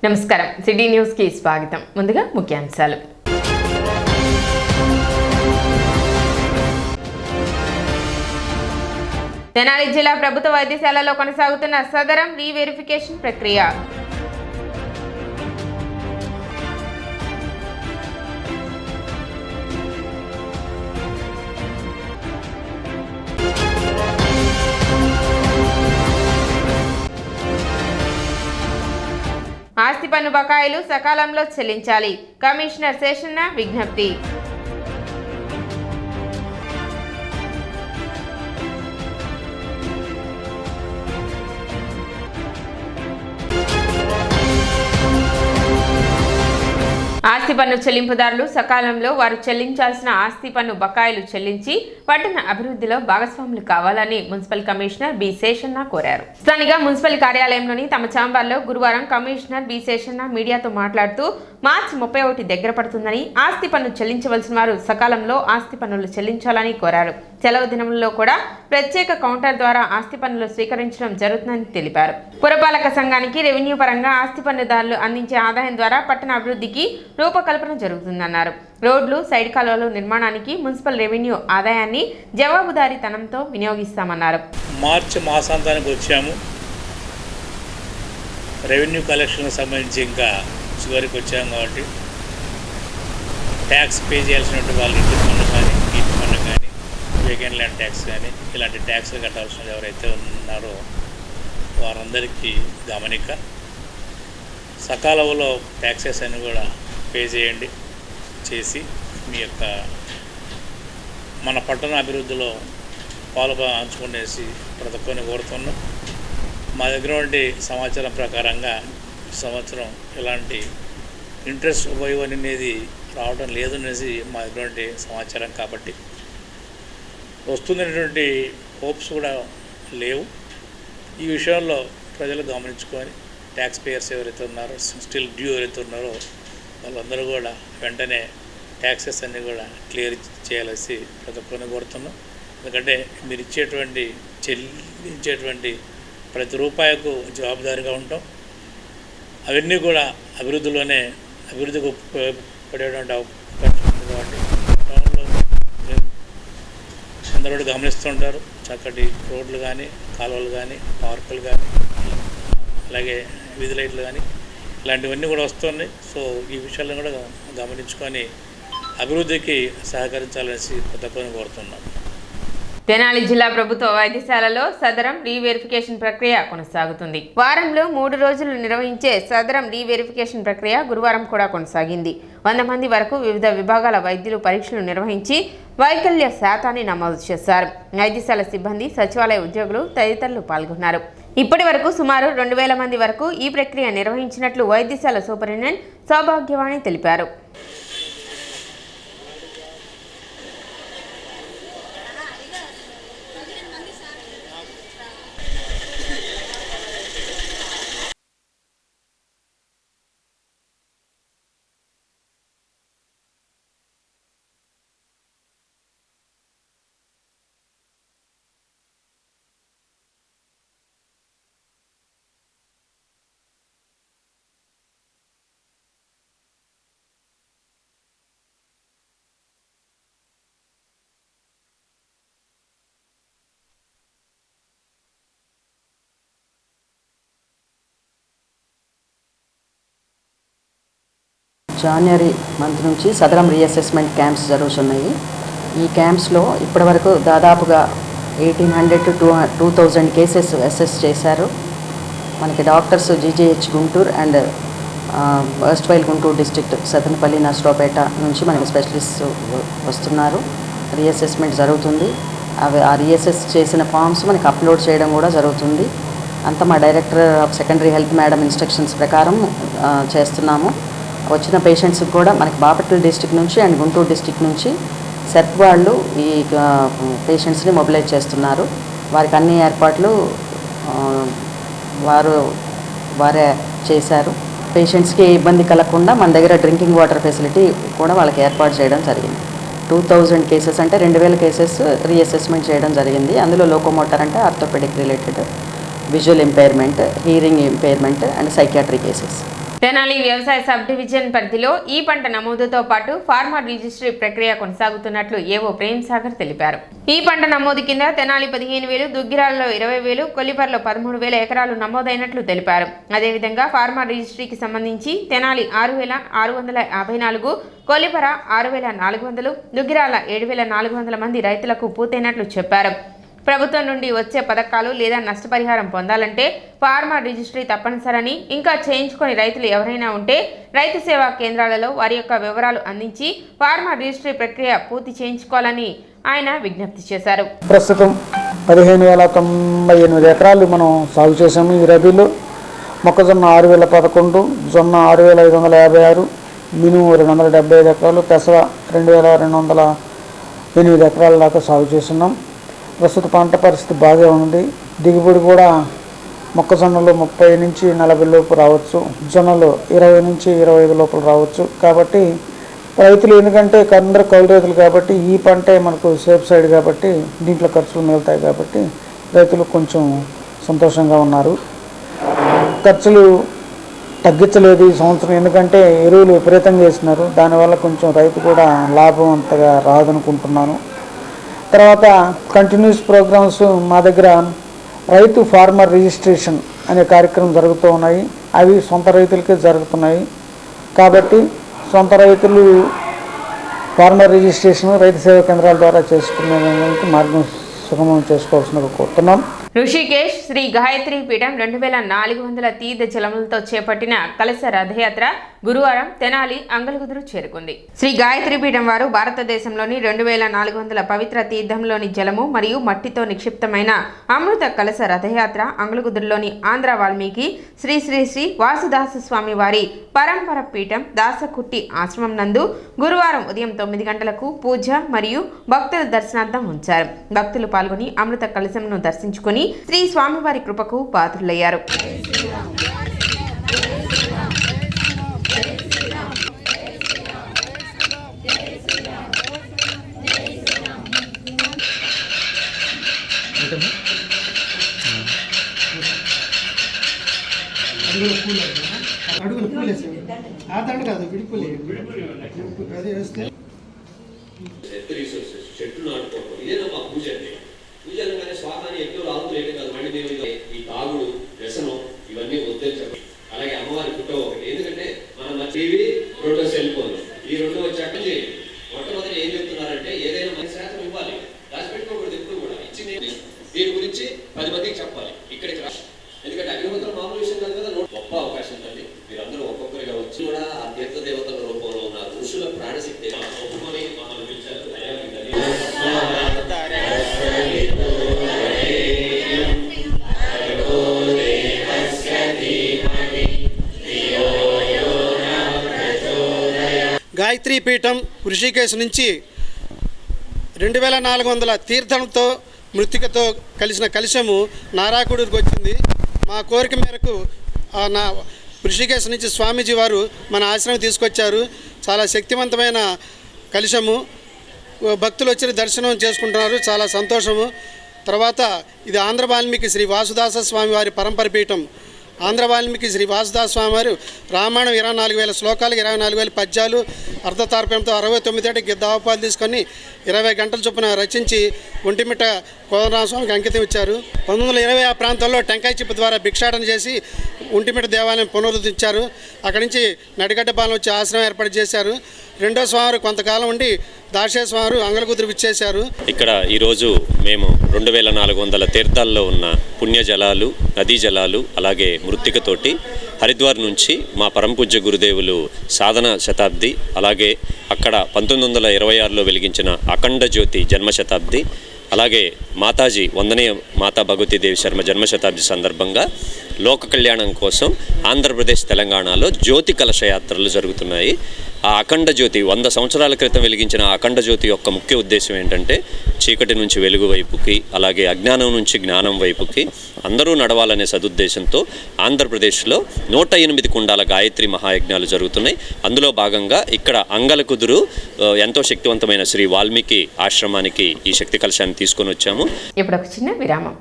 నమస్కారం city news కి స్వాగతం. ముందుగా ముఖ్యాంశాలు. తెనాలి జిల్లా ప్రభుత్వ వైద్యశాలలో కొనసాగుతున్న సదరం రీవెరిఫికేషన్ ప్రక్రియ. ఆస్తి పన్ను బకాయిలు సకాలంలో చెల్లించాలి. కమిషనర్ శేషన్న విజ్ఞప్తి. ఆస్తి పన్ను చెల్లింపుదారులు సకాలంలో వారు చెల్లించాల్సిన ఆస్తి పన్ను బకాయిలు చెల్లించి పట్టణ అభివృద్ధిలో భాగస్వాములు కావాలని మున్సిపల్ కమిషనర్ బి శేషన్న కోరారు. స్థానిక మున్సిపల్ కార్యాలయంలోని తమ ఛాంబర్లో గురువారం కమిషనర్ బి శేషన్న మీడియాతో మాట్లాడుతూ మార్చి 31 దగ్గర పడుతుందని, ఆస్తి పన్ను చెల్లించవలసిన వారు సకాలంలో ఆస్తి పన్నులు చెల్లించాలని కోరారు. సెలవు దినంలో కూడా ప్రత్యేక కౌంటర్ ద్వారా ఆస్తి పన్నులు స్వీకరించడం జరుగుతుందని తెలిపారు. పురపాలక సంఘానికి రెవెన్యూ పరంగా ఆస్తి పన్నుదారులు అందించే ఆదాయం ద్వారా పట్టణ అభివృద్ధికి రూపకల్పన జరుగుతుందన్నారు. రోడ్లు, సైడ్ కాలువల నిర్మాణానికి మున్సిపల్ రెవెన్యూ ఆదాయాన్ని జవాబుదారీతనంతో వినియోగిస్తామన్నారు. మార్చి మాసాంతానికి వచ్చాము. రెవెన్యూ కలెక్షన్కి సంబంధించి ఇంకా చివరికి వచ్చాము కాబట్టి ట్యాక్స్ పే చేయాల్సినటువంటి వాళ్ళ ఇంటి పన్ను కానీ, నీటి పన్ను కానీ, వేకెంట్ ల్యాండ్ ట్యాక్స్ కానీ ఇలాంటి ట్యాక్స్లు కట్టాల్సిన ఎవరైతే ఉన్నారో వారందరికీ గమనిక. సకాలంలో ట్యాక్సెస్ అని కూడా పే చేయండి. చేసి మీ యొక్క మన పట్టణ అభివృద్ధిలో పాలుపంచుకునేసి ప్రతి ఒక్కరిని కోరుతున్నాం. మా దగ్గర ఉండే సమాచారం ప్రకారంగా ఈ సంవత్సరం ఎలాంటి ఇంట్రెస్ట్ ఉపయోగం అనేది రావడం లేదనేసి మా దగ్గర ఉండే సమాచారం కాబట్టి వస్తున్నటువంటి హోప్స్ కూడా లేవు. ఈ విషయంలో ప్రజలు గమనించుకొని ట్యాక్స్ పేయర్స్ ఎవరైతే ఉన్నారో, స్టిల్ డ్యూ ఎవరైతే ఉన్నారో వాళ్ళందరూ కూడా వెంటనే ట్యాక్సెస్ అన్నీ కూడా క్లియర్ చేయాల్సి ప్రతి ఒక్కరిని కోరుతున్నాం. ఎందుకంటే మీరు చెల్లించేటువంటి ప్రతి రూపాయకు జవాబుదారీగా ఉంటాం. అవన్నీ కూడా అభివృద్ధికి ఉపయోగపడేటువంటి అవకాశం ఉంది కాబట్టి టౌన్లో అందరూ కూడా గమనిస్తుంటారు. చక్కటి రోడ్లు కానీ, కాలువలు కానీ, పార్కులు కానీ, అలాగే వీధి లైట్లు కానీ ఇలాంటివన్నీ కూడా వస్తున్నాయి. సో ఈ విషయాలను కూడా గమనించుకొని అభివృద్ధికి సహకరించాలనేసి ప్రతి ఒక్కరిని కోరుతున్నాం. తెనాలి జిల్లా ప్రభుత్వ వైద్యశాలలో సదరం రీవెరిఫికేషన్ ప్రక్రియ కొనసాగుతుంది. వారంలో 3 రోజులు నిర్వహించే సదరం రీవెరిఫికేషన్ ప్రక్రియ గురువారం కూడా కొనసాగింది. 100 మంది వరకు వివిధ విభాగాల వైద్యులు పరీక్షలు నిర్వహించి వైకల్య శాతాన్ని నమోదు చేశారు. వైద్యశాల సిబ్బంది, సచివాలయ ఉద్యోగులు తదితరులు పాల్గొన్నారు. ఇప్పటి వరకు సుమారు 2000 మంది వరకు ఈ ప్రక్రియ నిర్వహించినట్లు వైద్యశాల సూపరింటెండెంట్ సౌభాగ్యవాణి తెలిపారు. జనవరి మంత్ నుంచి సదరం రీఅసెస్మెంట్ క్యాంప్స్ జరుగుతున్నాయి. ఈ క్యాంప్స్లో ఇప్పటివరకు దాదాపుగా 1800 to 2000 కేసెస్ అసెస్ చేశారు. మనకి doctors GGH Guntur and first Guntur district Sattenapalli, Narasaraopet నుంచి మనకి స్పెషలిస్ట్ వస్తున్నారు. రీఅసెస్మెంట్ జరుగుతుంది. ఆ రీఅసెస్ చేసిన ఫామ్స్ మనకి అప్లోడ్ చేయడం కూడా జరుగుతుంది. అంతా మా director of secondary health madam instructions ప్రకారం చేస్తున్నాము. వచ్చిన పేషెంట్స్కి కూడా మనకి బాపట్ల డిస్ట్రిక్ట్ నుంచి అండ్ గుంటూరు డిస్ట్రిక్ట్ నుంచి సెర్ప్ వాళ్ళు ఈ పేషెంట్స్ని మొబిలైజ్ చేస్తున్నారు. వారికి అన్ని ఏర్పాట్లు వారే చేశారు. పేషెంట్స్కి ఏ ఇబ్బంది కలగకుండా మన దగ్గర డ్రింకింగ్ వాటర్ ఫెసిలిటీ కూడా వాళ్ళకి ఏర్పాటు చేయడం జరిగింది. 2000 కేసెస్ అంటే 2000 కేసెస్ రీఅసెస్మెంట్ చేయడం జరిగింది. అందులో లోకోమోటర్ అంటే orthopaedic related, visual impairment, hearing impairment and psychiatry cases. Tenali వ్యవసాయ సబ్ డివిజన్ పరిధిలో ఈ పంట నమోదుతో పాటు ఫార్మర్ రిజిస్ట్రీ ప్రక్రియ కొనసాగుతున్నట్లు ఏవో ప్రేమ్ సాగర్ తెలిపారు. ఈ పంట నమోదు కింద తెనాలి 15,000, దుగ్గిరాలలో 20,000, కొల్లిపర్లో 13,000 ఎకరాలు నమోదైనట్లు తెలిపారు. అదేవిధంగా ఫార్మర్ రిజిస్ట్రీకి సంబంధించి తెనాలి 6,654, కొల్లిపర 6,400, దుగ్గిరాల 7,400 మంది రైతులకు పూర్తయినట్లు చెప్పారు. ప్రభుత్వం నుండి వచ్చే పథకాలు లేదా నష్టపరిహారం పొందాలంటే ఫార్మర్ రిజిస్ట్రీ తప్పనిసరని, ఇంకా చేయించుకొని రైతులు ఎవరైనా ఉంటే రైతు సేవా కేంద్రాలలో వారి యొక్క వివరాలు అందించి ఫార్మర్ రిజిస్ట్రీ ప్రక్రియ పూర్తి చేయించుకోవాలని ఆయన విజ్ఞప్తి చేశారు. ప్రస్తుతం 15,098 ఎకరాలు మనం సాగు చేసాము. ఈ రబీలో మొక్కజొన్న 6,011, జొన్న 6,556, మినుము 275 ఎకరాలు, పెసర 2,208 ఎకరాల దాకా సాగు చేస్తున్నాం. ప్రస్తుత పంట పరిస్థితి బాగా ఉంది. దిగుబడి కూడా మొక్కజొన్నలు 30 నుంచి 40 లోపు రావచ్చు, జొన్నలు 20 నుంచి 25 లోపల రావచ్చు. కాబట్టి రైతులు, ఎందుకంటే అందరూ కౌలు రైతులు కాబట్టి ఈ పంటే మనకు సేఫ్ సైడ్ కాబట్టి దీంట్లో ఖర్చులు మిగులుతాయి కాబట్టి రైతులు కొంచెం సంతోషంగా ఉన్నారు. ఖర్చులు తగ్గించలేదు ఈ సంవత్సరం, ఎందుకంటే ఎరువులు విపరీతంగా వేసినారు. దానివల్ల కొంచెం రైతు కూడా లాభం అంతగా రాదనుకుంటున్నాను. తర్వాత కంటిన్యూస్ ప్రోగ్రామ్స్ మా దగ్గర రైతు ఫార్మర్ రిజిస్ట్రేషన్ అనే కార్యక్రమం జరుగుతూ ఉన్నాయి. అవి సొంత రైతులకే జరుగుతున్నాయి. కాబట్టి సొంత రైతులు ఫార్మర్ రిజిస్ట్రేషన్ రైతు సేవా కేంద్రాల ద్వారా చేసుకునేందుకు మార్గం సుగమం చేసుకోవాల్సిందిగా కోరుతున్నాం. ఋషికేశ్ శ్రీ గాయత్రి పీఠం 2,400 తీర్థ జలములతో చేపట్టిన కలశ రథయాత్ర గురువారం తెనాలి అంగలగుదురు చేరుకుంది. శ్రీ గాయత్రి పీఠం వారు భారతదేశంలోని 2,400 పవిత్ర తీర్థంలోని జలము మరియు మట్టితో నిక్షిప్తమైన అమృత కలశ రథయాత్ర అంగలగుదురులోని ఆంధ్ర వాల్మీకి శ్రీ శ్రీ శ్రీ వాసుదాస స్వామి వారి పరంపర పీఠం దాసకుట్టి ఆశ్రమం నందు గురువారం ఉదయం 9 గంటలకు పూజ మరియు భక్తుల దర్శనార్థం ఉంచారు. భక్తులు పాల్గొని అమృత కలశంను దర్శించుకుని శ్రీ స్వామివారి కృపకు పాత్రులయ్యారు. అడుగులు పూలేసి ఆ దండ కాదు విడిపోలే అది వేస్తే చెట్లు నాటుకోవడం ఇదేనా మా పూజ అంటే. పూజ అనగానే స్వాహాన్ని ఎక్కువ ఆగుతులేక కాదు, మళ్ళీ మేము ఈ తాగుడు వ్యసనం ఇవన్నీ వద్దని చెప్పి. అలాగే అమ్మవారి పుట్ట ఒకటి, ఎందుకంటే మనం టీవీ, రెండో సెల్ ఫోన్, ఈ రెండు వచ్చాక చేయండి. మొట్టమొదటి ఏం చెప్తున్నారంటే ఏదైనా మన శాతం ఇవ్వాలి, దాచిపెట్టుకోకూడదు. ఎప్పుడు కూడా ఇచ్చింది దీని గురించి 10 మందికి చెప్పాలి ఇక్కడికి రా. ఎందుకంటే అగ్నిహోత్రం మామూలు విషయం కాదు కదా, గొప్ప అవకాశం ఉంటుంది. మీరందరూ ఒక్కొక్కరిగా వచ్చి కూడా ఆ తీర్థ దేవతల రూపంలో ఉన్నారు. ఋషుల ప్రాణశక్తి ఒప్పుకొని మమ్మల్ని పిలిచారు. గాయత్రి పీఠం ఋషికేశ్ నుంచి 2,400 తీర్థంతో మృతికతో కలిసిన కలశము నారాకుడికి వచ్చింది. మా కోరిక మేరకు నా ఋషికేశ్ నుంచి స్వామీజీ వారు మన ఆశ్రమం తీసుకొచ్చారు. చాలా శక్తివంతమైన కలశము, భక్తులు వచ్చి దర్శనం చేసుకుంటున్నారు, చాలా సంతోషము. తర్వాత ఇది ఆంధ్ర వాల్మీకి శ్రీ వాసుదాస స్వామి వారి పరంపర పీఠం. ఆంధ్ర వాల్మీకి శ్రీ వాసుదాస స్వామి వారు రామాయణం 24,000 శ్లోకాలు, 24,000 పద్యాలు, అర్ధతార్పంతో 69 ఏట గిద్దావపాలు తీసుకొని 20 గంటల చొప్పున రచించి ఒంటిమిట్ట కోదండరామస్వామికి అంకితం ఇచ్చారు. 1920 ఆ ప్రాంతంలో టెంకాయ చిప్ప ద్వారా భిక్షాటన చేసి ఒంటిమిట్ట దేవాలయం పునరుద్ధరించారు. అక్కడి నుంచి నడిగడ్డపాలెం వచ్చి ఆశ్రమం ఏర్పాటు చేశారు. రెండో స్వామి కొంతకాలం ఉండి దాశే స్వామి అంగలగుదురు విచ్చేశారు. ఇక్కడ ఈరోజు మేము 2,400 తీర్థాల్లో ఉన్న పుణ్య జలాలు, నదీ జలాలు, అలాగే మృత్తికతోటి హరిద్వార్ నుంచి మా పరంపూజ్య గురుదేవులు సాధన శతాబ్ది, అలాగే అక్కడ 1926లో వెలిగించిన అఖండ జ్యోతి జన్మ శతాబ్ది, అలాగే మాతాజీ వందనీయ మాతా భగవతీదేవి శర్మ జన్మ శతాబ్ది సందర్భంగా లోక కళ్యాణం కోసం ఆంధ్రప్రదేశ్, తెలంగాణలో జ్యోతి కలశయాత్రలు జరుగుతున్నాయి. ఆ అఖండ జ్యోతి 100 సంవత్సరాల క్రితం వెలిగించిన అఖండ జ్యోతి యొక్క ముఖ్య ఉద్దేశం ఏంటంటే చీకటి నుంచి వెలుగు వైపుకి, అలాగే అజ్ఞానం నుంచి జ్ఞానం వైపుకి అందరూ నడవాలనే సదుద్దేశంతో ఆంధ్రప్రదేశ్లో 108 కుండాల గాయత్రి మహాయజ్ఞాలు జరుగుతున్నాయి. అందులో భాగంగా ఇక్కడ అంగలకుదురు ఎంతో శక్తివంతమైన శ్రీ వాల్మీకి ఆశ్రమానికి ఈ శక్తి కలశాన్ని తీసుకొని వచ్చాము. ఇప్పుడు ఒక చిన్న విరామం.